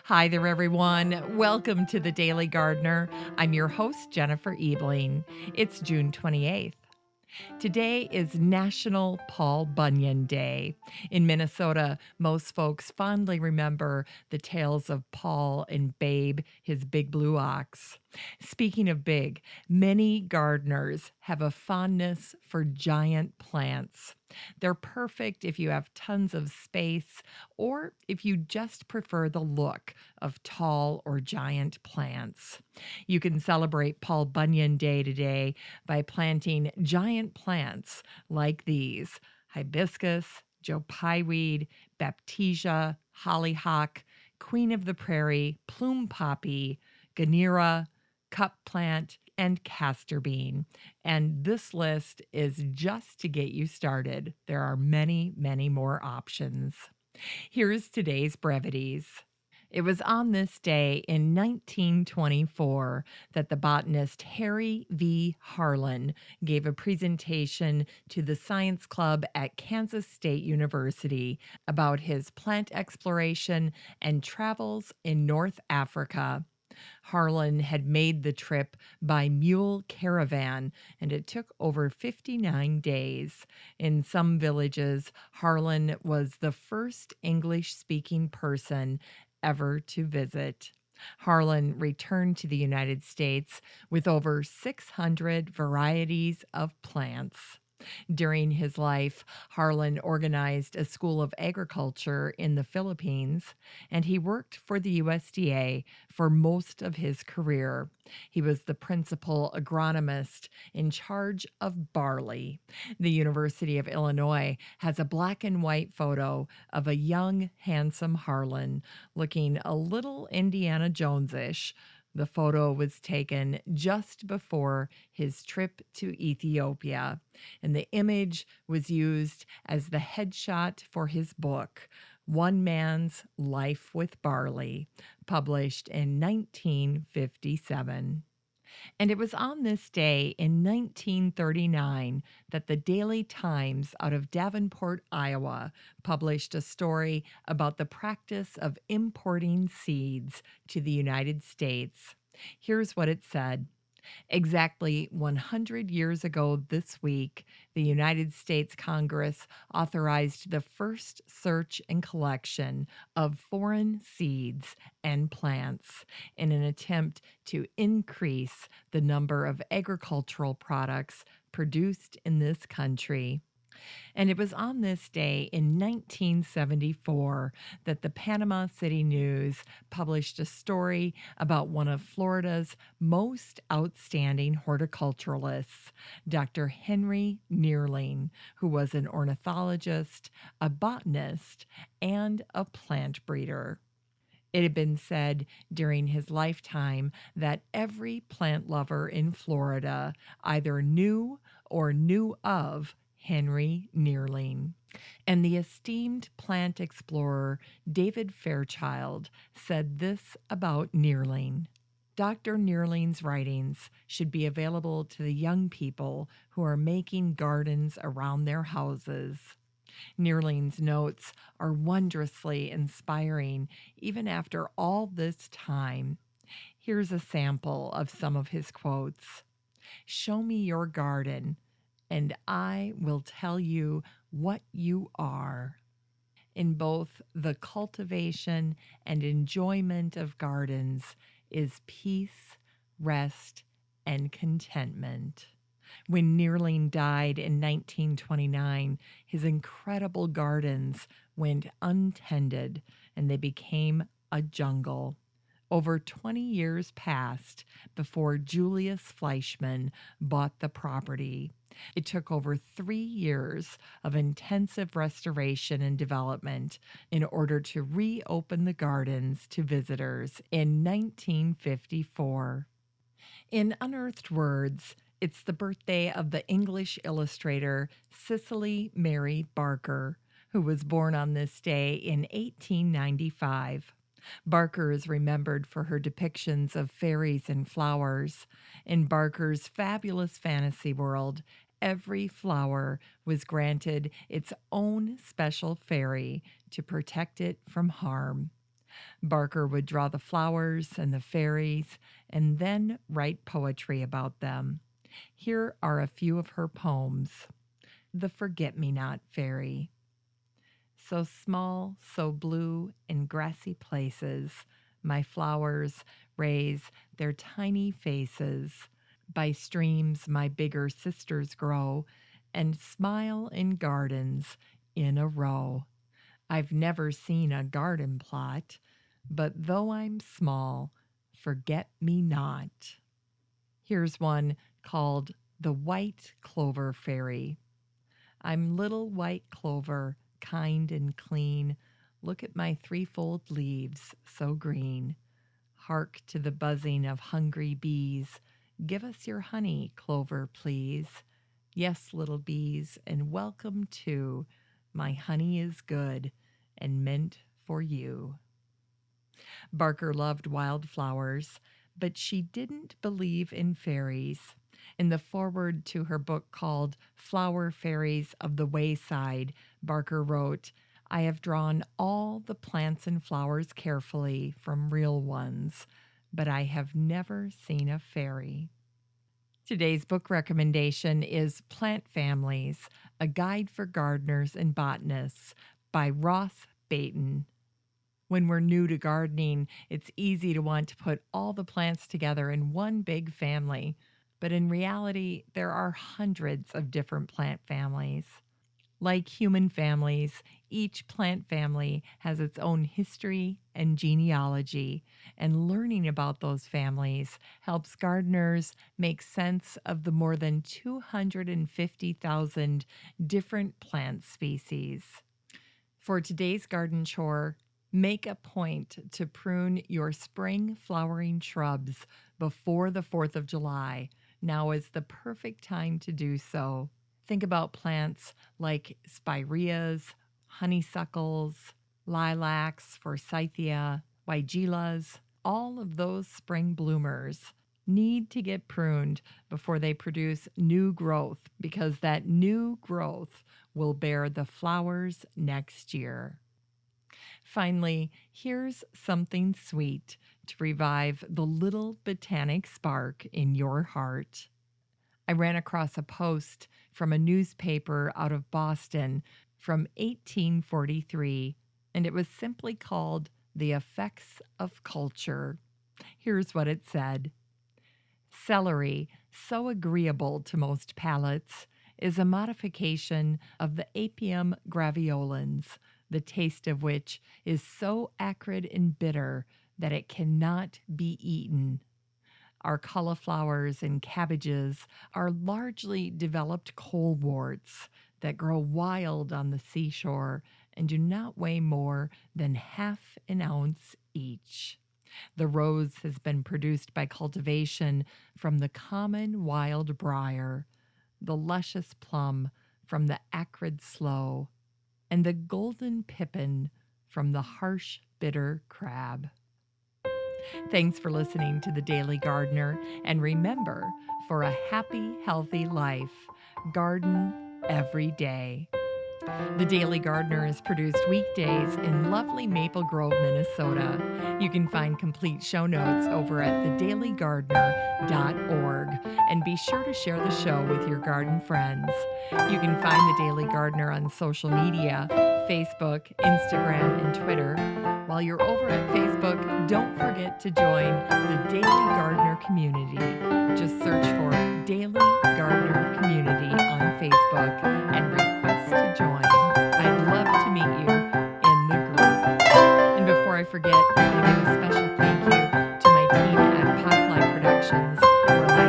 Hi there, everyone. Welcome to the Daily Gardener. I'm your host, Jennifer Ebling. It's June 28th. Today is National Paul Bunyan Day. In Minnesota, most folks fondly remember the tales of Paul and Babe, his big blue ox. Speaking of big, many gardeners have a fondness for giant plants. They're perfect if you have tons of space or if you just prefer the look of tall or giant plants. You can celebrate Paul Bunyan Day today by planting giant plants like these: hibiscus, Joe Pyeweed, baptisia, hollyhock, queen of the prairie, plume poppy, gunnera, cup plant, and castor bean. And this list is just to get you started. There are many, many more options. Here's today's brevities. It was on this day in 1924 that the botanist Harry V. Harlan gave a presentation to the science club at Kansas State University about his plant exploration and travels in North Africa. Harlan had made the trip by mule caravan, and it took over 59 days. In some villages, Harlan was the first English speaking person ever to visit. Harlan returned to the United States with over 600 varieties of plants. During his life, Harlan organized a school of agriculture in the Philippines, and he worked for the USDA for most of his career. He was the principal agronomist in charge of barley. The University of Illinois has a black and white photo of a young, handsome Harlan looking a little Indiana Jones-ish. The photo was taken just before his trip to Ethiopia, and the image was used as the headshot for his book, One Man's Life with Barley, published in 1957. And it was on this day in 1939 that the Daily Times out of Davenport, Iowa, published a story about the practice of importing seeds to the United States. Here's what it said. Exactly 100 years ago this week, the United States Congress authorized the first search and collection of foreign seeds and plants in an attempt to increase the number of agricultural products produced in this country. And it was on this day in 1974 that the Panama City News published a story about one of Florida's most outstanding horticulturalists, Dr. Henry Nehrling, who was an ornithologist, a botanist, and a plant breeder. It had been said during his lifetime that every plant lover in Florida either knew or knew of Henry Nehrling. And the esteemed plant explorer David Fairchild said this about Nehrling. Dr. Nehrling's writings should be available to the young people who are making gardens around their houses. Nehrling's notes are wondrously inspiring even after all this time. Here's a sample of some of his quotes. Show me your garden, and I will tell you what you are. In both the cultivation and enjoyment of gardens is peace, rest, and contentment. When Nehrling died in 1929, his incredible gardens went untended and they became a jungle. Over 20 years passed before Julius Fleischmann bought the property. It took over 3 years of intensive restoration and development in order to reopen the gardens to visitors in 1954. In Unearthed Words, it's the birthday of the English illustrator Cicely Mary Barker, who was born on this day in 1895. Barker is remembered for her depictions of fairies and flowers. In Barker's fabulous fantasy world, every flower was granted its own special fairy to protect it from harm. Barker would draw the flowers and the fairies and then write poetry about them. Here are a few of her poems. The Forget-Me-Not Fairy. So small, so blue, in grassy places, my flowers raise their tiny faces. By streams my bigger sisters grow and smile in gardens in a row. I've never seen a garden plot, but though I'm small, forget me not. Here's one called The White Clover Fairy. I'm little white clover, kind and clean. Look at my threefold leaves, so green. Hark to the buzzing of hungry bees. Give us your honey, clover, please. Yes, little bees, and welcome too. My honey is good and meant for you. Barker loved wildflowers, but she didn't believe in fairies. In the foreword to her book called Flower Fairies of the Wayside, Barker wrote, I have drawn all the plants and flowers carefully from real ones, but I have never seen a fairy. Today's book recommendation is Plant Families, A Guide for Gardeners and Botanists by Ross Baton. When we're new to gardening, it's easy to want to put all the plants together in one big family. But in reality, there are hundreds of different plant families. Like human families, each plant family has its own history and genealogy, and learning about those families helps gardeners make sense of the more than 250,000 different plant species. For today's garden chore, make a point to prune your spring flowering shrubs before the 4th of July. Now is the perfect time to do so. Think about plants like spireas, honeysuckles, lilacs, forsythia, weigelas. All of those spring bloomers need to get pruned before they produce new growth, because that new growth will bear the flowers next year. Finally, here's something sweet to revive the little botanic spark in your heart. I ran across a post from a newspaper out of Boston from 1843, and it was simply called The Effects of Culture. Here's what it said. Celery, so agreeable to most palates, is a modification of the Apium graveolens, the taste of which is so acrid and bitter that it cannot be eaten. Our cauliflowers and cabbages are largely developed coleworts that grow wild on the seashore and do not weigh more than half an ounce each. The rose has been produced by cultivation from the common wild briar, the luscious plum from the acrid sloe, and the golden pippin from the harsh, bitter crab. Thanks for listening to The Daily Gardener, and remember, for a happy, healthy life, garden every day. The Daily Gardener is produced weekdays in lovely Maple Grove, Minnesota. You can find complete show notes over at thedailygardener.org, and be sure to share the show with your garden friends. You can find The Daily Gardener on social media, Facebook, Instagram, and Twitter. While you're over at Facebook, don't forget to join the Daily Gardener community. Just search for Daily Gardener Community on Facebook and request to join. I'd love to meet you in the group. And before I forget, I want to give a special thank you to my team at Potfly Productions, where my